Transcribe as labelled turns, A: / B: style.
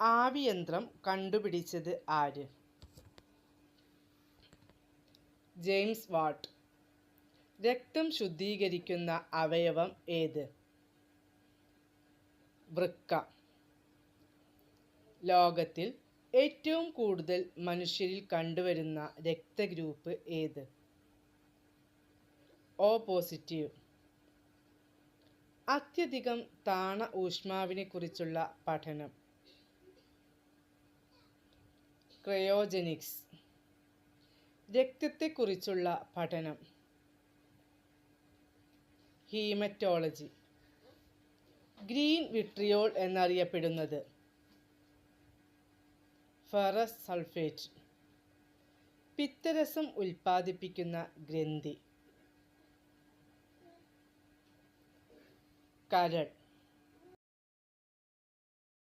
A: ആവിയന്ത്രം കണ്ടുപിടിച്ചത് ആര്? James Watt. രക്തം ശുദ്ധീകരിക്കുന്ന അവയവം ഏത്? വൃക്ക. ലോകത്തിൽ ഏറ്റവും കൂടുതൽ മനുഷ്യരിൽ കണ്ടുവരുന്ന രക്തഗ്രൂപ്പ് ഏത്? O positive. അത്യധികം താണ ഊഷ്മാവിനെ കുറിച്ചുള്ള പഠനം ക്രയോജനിക്സ്. രക്തത്തെക്കുറിച്ചുള്ള പഠനം ഹീമറ്റോളജി. ഗ്രീൻ വിട്രിയോൾ എന്നറിയപ്പെടുന്നത് ഫെറസ് സൾഫേറ്റ്. പിത്തരസം ഉൽപ്പാദിപ്പിക്കുന്ന ഗ്രന്ഥി കരൾ.